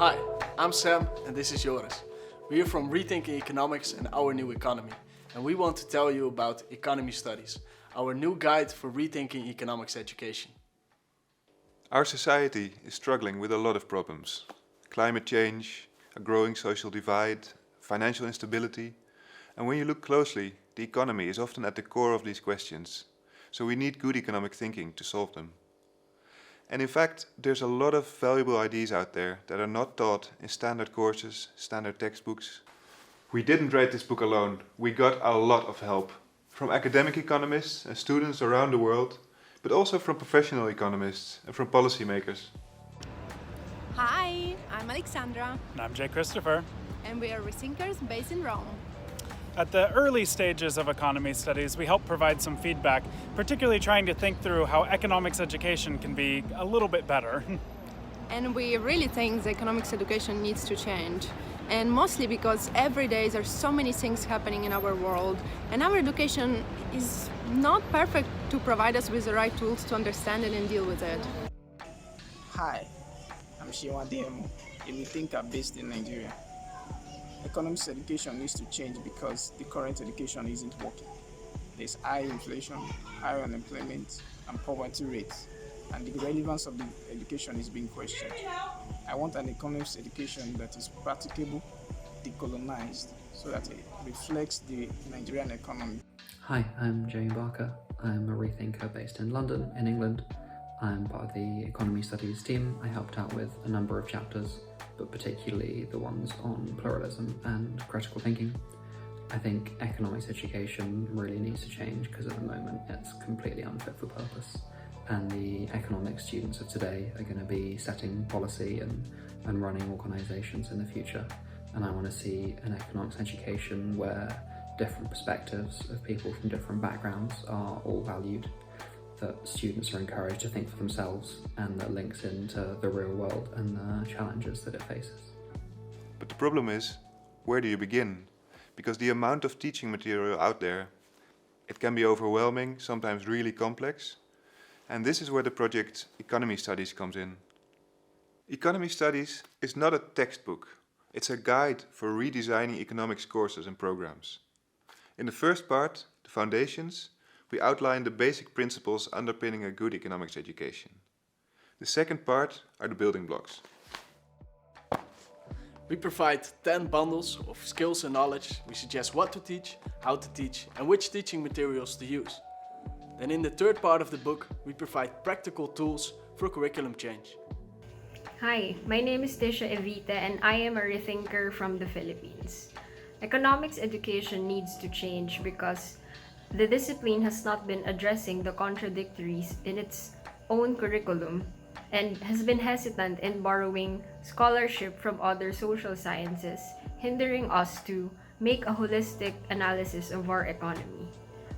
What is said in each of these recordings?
Hi, I'm Sam and this is Joris. We are from Rethinking Economics and Our New Economy, and we want to tell you about economy studies, our new guide for rethinking economics education. Our society is struggling with a lot of problems. Climate change, a growing social divide, financial instability. And when you look closely, the economy is often at the core of these questions. So we need good economic thinking to solve them. And in fact, there's a lot of valuable ideas out there that are not taught in standard courses, standard textbooks. We didn't write this book alone. We got a lot of help from academic economists and students around the world, but also from professional economists and from policymakers. Hi, I'm Alexandra. And I'm Jay Christopher. And we are Rethinkers based in Rome. At the early stages of economy studies, we help provide some feedback, particularly trying to think through how economics education can be a little bit better. And we really think the economics education needs to change. And mostly because every day there are so many things happening in our world, and our education is not perfect to provide us with the right tools to understand it and deal with it. Hi, I'm Johan, a rethinker based in Nigeria. Economics education needs to change because the current education isn't working. There's high inflation, high unemployment, and poverty rates, and the relevance of the education is being questioned. I want an economics education that is practicable, decolonized, so that it reflects the Nigerian economy. Hi, I'm Jamie Barker. I'm a rethinker based in London, in England. I'm part of the economy studies team. I helped out with a number of chapters, but particularly the ones on pluralism and critical thinking. I think economics education really needs to change because at the moment it's completely unfit for purpose. And the economics students of today are going to be setting policy and running organisations in the future. And I want to see an economics education where different perspectives of people from different backgrounds are all valued, that students are encouraged to think for themselves, and that links into the real world and the challenges that it faces. But the problem is, where do you begin? Because the amount of teaching material out there, it can be overwhelming, sometimes really complex. And this is where the project Economy Studies comes in. Economy Studies is not a textbook. It's a guide for redesigning economics courses and programs. In the first part, the foundations, we outline the basic principles underpinning a good economics education. The second part are the building blocks. We provide 10 bundles of skills and knowledge. We suggest what to teach, how to teach, and which teaching materials to use. Then in the third part of the book, we provide practical tools for curriculum change. Hi, my name is Tisha Evita and I am a rethinker from the Philippines. Economics education needs to change because the discipline has not been addressing the contradictories in its own curriculum and has been hesitant in borrowing scholarship from other social sciences, hindering us to make a holistic analysis of our economy.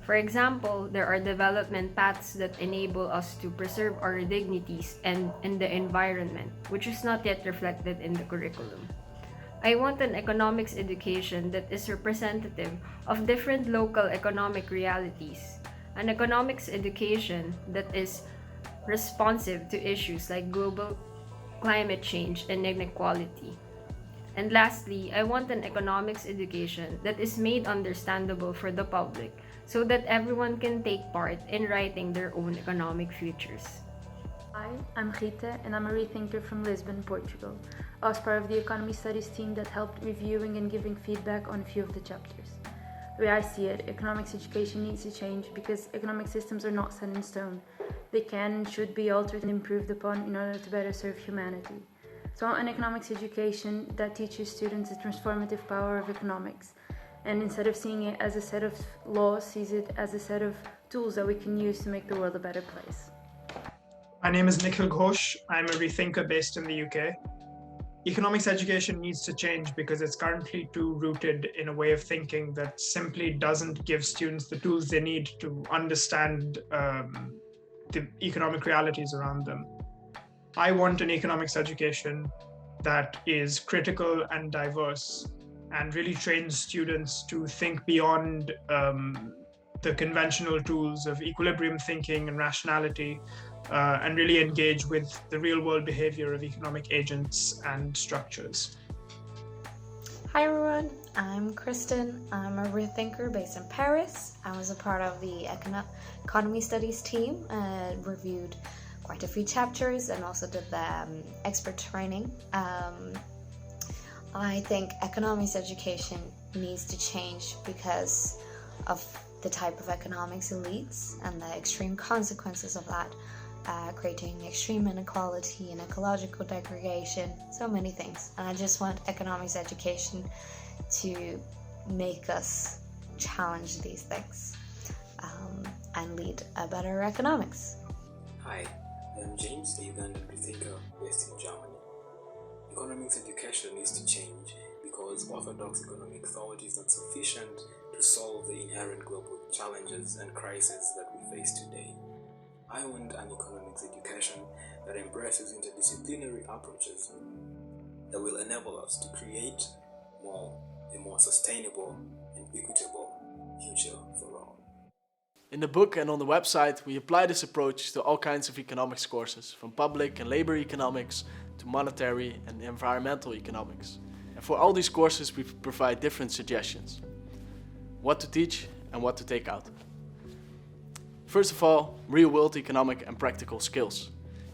For example, there are development paths that enable us to preserve our dignities and in the environment, which is not yet reflected in the curriculum. I want an economics education that is representative of different local economic realities, an economics education that is responsive to issues like global climate change and inequality. And lastly, I want an economics education that is made understandable for the public so that everyone can take part in writing their own economic futures. Hi, I'm Rita and I'm a rethinker from Lisbon, Portugal. I was part of the economy studies team that helped reviewing and giving feedback on a few of the chapters. The way I see it, economics education needs to change because economic systems are not set in stone. They can and should be altered and improved upon in order to better serve humanity. So I want an economics education that teaches students the transformative power of economics, and instead of seeing it as a set of laws, sees it as a set of tools that we can use to make the world a better place. My name is Nikhil Ghosh. I'm a rethinker based in the UK. Economics education needs to change because it's currently too rooted in a way of thinking that simply doesn't give students the tools they need to understand the economic realities around them. I want an economics education that is critical and diverse and really trains students to think beyond the conventional tools of equilibrium thinking and rationality and really engage with the real world behavior of economic agents and structures. Hi everyone, I'm Kristen. I'm a rethinker based in Paris. I was a part of the economy studies team and reviewed quite a few chapters and also did the expert training. I think economics education needs to change because of the type of economics it leads and the extreme consequences of that, creating extreme inequality and ecological degradation, so many things. And I just want economics education to make us challenge these things and lead a better economics. Hi, I'm James, a Ugandan rethinker based in Germany. Economics education needs to change because orthodox economic thought is not sufficient to solve the inherent global challenges and crises that we face today. I want an economics education that embraces interdisciplinary approaches that will enable us to create a more sustainable and equitable future for all. In the book and on the website, we apply this approach to all kinds of economics courses, from public and labor economics to monetary and environmental economics. And for all these courses, we provide different suggestions. What to teach and what to take out. First of all, real-world economic and practical skills.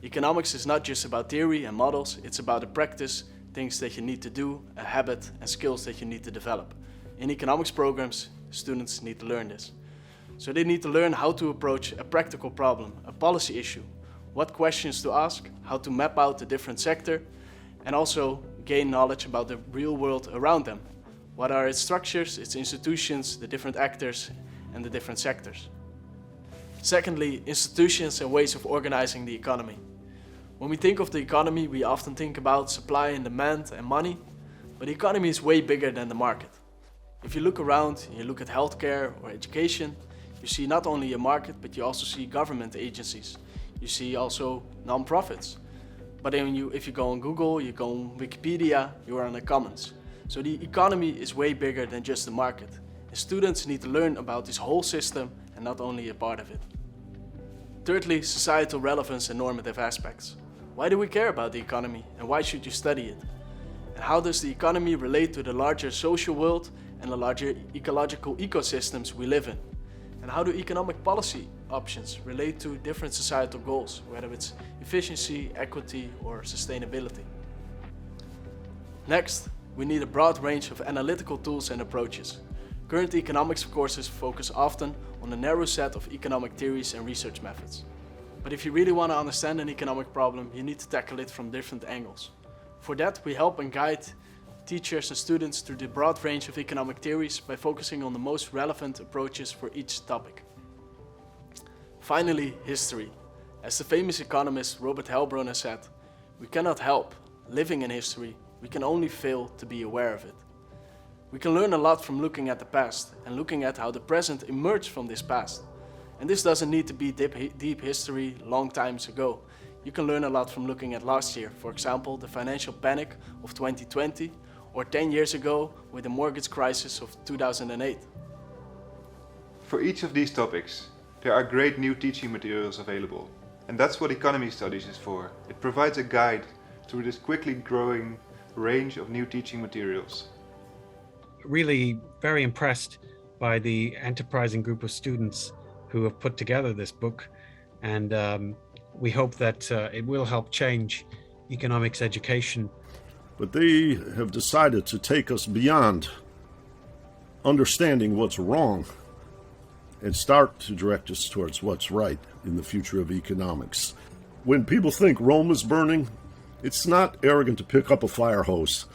Economics is not just about theory and models, it's about the practice, things that you need to do, a habit and skills that you need to develop. In economics programs, students need to learn this. So they need to learn how to approach a practical problem, a policy issue, what questions to ask, how to map out the different sector, and also gain knowledge about the real world around them. What are its structures, its institutions, the different actors, and the different sectors. Secondly, institutions and ways of organizing the economy. When we think of the economy, we often think about supply and demand and money, but the economy is way bigger than the market. If you look around, you look at healthcare or education, you see not only a market, but you also see government agencies. You see also non-profits. But then if you go on Google, you go on Wikipedia, you are on the commons. So the economy is way bigger than just the market. And students need to learn about this whole system and not only a part of it. Thirdly, societal relevance and normative aspects. Why do we care about the economy and why should you study it? And how does the economy relate to the larger social world and the larger ecological ecosystems we live in? And how do economic policy options relate to different societal goals, whether it's efficiency, equity, or sustainability? Next, we need a broad range of analytical tools and approaches. Current economics courses focus often on a narrow set of economic theories and research methods. But if you really want to understand an economic problem, you need to tackle it from different angles. For that, we help and guide teachers and students through the broad range of economic theories by focusing on the most relevant approaches for each topic. Finally, history. As the famous economist Robert Heilbroner said, we cannot help living in history, we can only fail to be aware of it. We can learn a lot from looking at the past and looking at how the present emerged from this past. And this doesn't need to be deep history long times ago. You can learn a lot from looking at last year, for example, the financial panic of 2020, or 10 years ago with the mortgage crisis of 2008. For each of these topics, there are great new teaching materials available. And that's what economy studies is for. It provides a guide through this quickly growing range of new teaching materials. Really very impressed by the enterprising group of students who have put together this book, and we hope that it will help change economics education. But they have decided to take us beyond understanding what's wrong and start to direct us towards what's right in the future of economics. When people think Rome is burning, it's not arrogant to pick up a fire hose.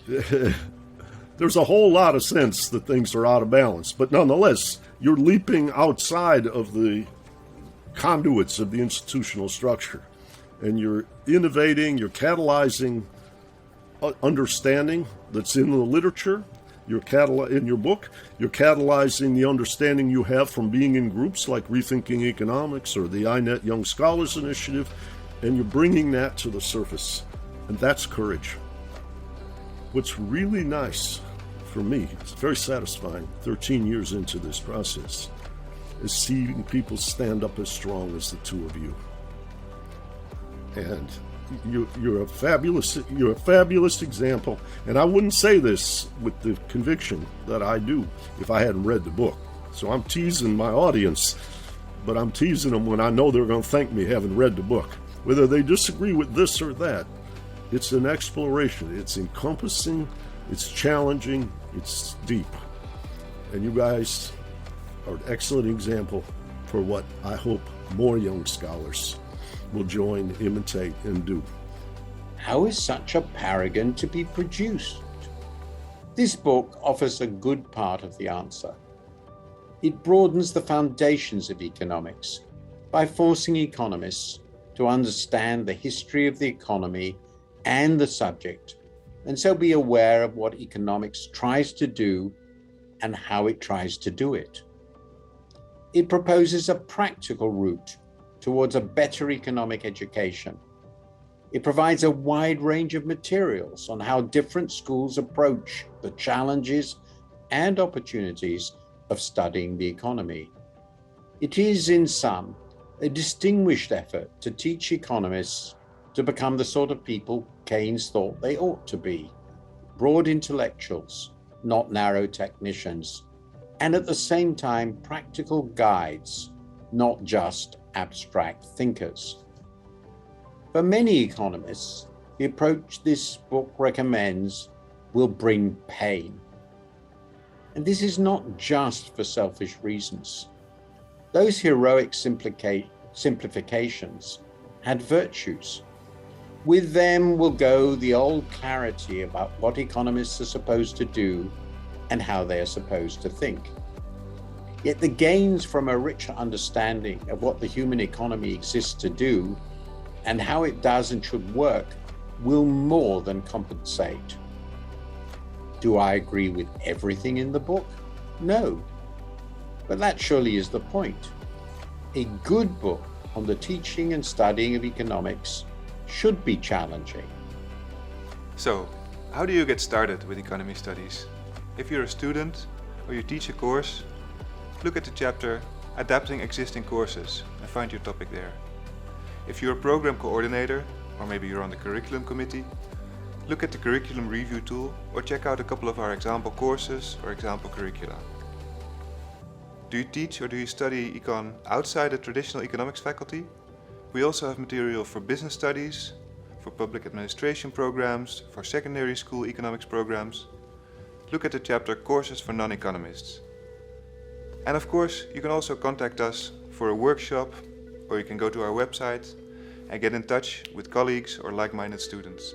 There's a whole lot of sense that things are out of balance, but nonetheless, you're leaping outside of the conduits of the institutional structure, and you're innovating, you're catalyzing understanding that's in the literature, in your book, you're catalyzing the understanding you have from being in groups like Rethinking Economics or the INET Young Scholars Initiative, and you're bringing that to the surface, and that's courage. What's really nice for me, it's very satisfying 13 years into this process, is seeing people stand up as strong as the two of you. And you're a fabulous example. And I wouldn't say this with the conviction that I do if I hadn't read the book. So I'm teasing my audience, but I'm teasing them when I know they're going to thank me having read the book. Whether they disagree with this or that, it's an exploration. It's encompassing, it's challenging, it's deep. And you guys are an excellent example for what I hope more young scholars will join, imitate, and do. How is such a paragon to be produced? This book offers a good part of the answer. It broadens the foundations of economics by forcing economists to understand the history of the economy and the subject, and so be aware of what economics tries to do and how it tries to do it. It proposes a practical route towards a better economic education. It provides a wide range of materials on how different schools approach the challenges and opportunities of studying the economy. It is, in sum, a distinguished effort to teach economists to become the sort of people Keynes thought they ought to be, broad intellectuals, not narrow technicians, and at the same time practical guides, not just abstract thinkers. For many economists, the approach this book recommends will bring pain. And this is not just for selfish reasons. Those heroic simplifications had virtues. With them will go the old clarity about what economists are supposed to do and how they are supposed to think. Yet the gains from a richer understanding of what the human economy exists to do and how it does and should work will more than compensate. Do I agree with everything in the book? No. But that surely is the point. A good book on the teaching and studying of economics should be challenging. So, how do you get started with economy studies? If you're a student or you teach a course, look at the chapter Adapting Existing Courses and find your topic there. If you're a program coordinator, or maybe you're on the curriculum committee, look at the curriculum review tool or check out a couple of our example courses or example curricula. Do you teach or do you study econ outside the traditional economics faculty? We also have material for business studies, for public administration programs, for secondary school economics programs. Look at the chapter Courses for Non-Economists. And of course, you can also contact us for a workshop, or you can go to our website and get in touch with colleagues or like-minded students.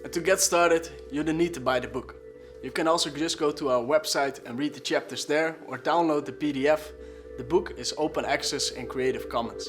And to get started, you don't need to buy the book. You can also just go to our website and read the chapters there or download the PDF. The book is open access in Creative Commons.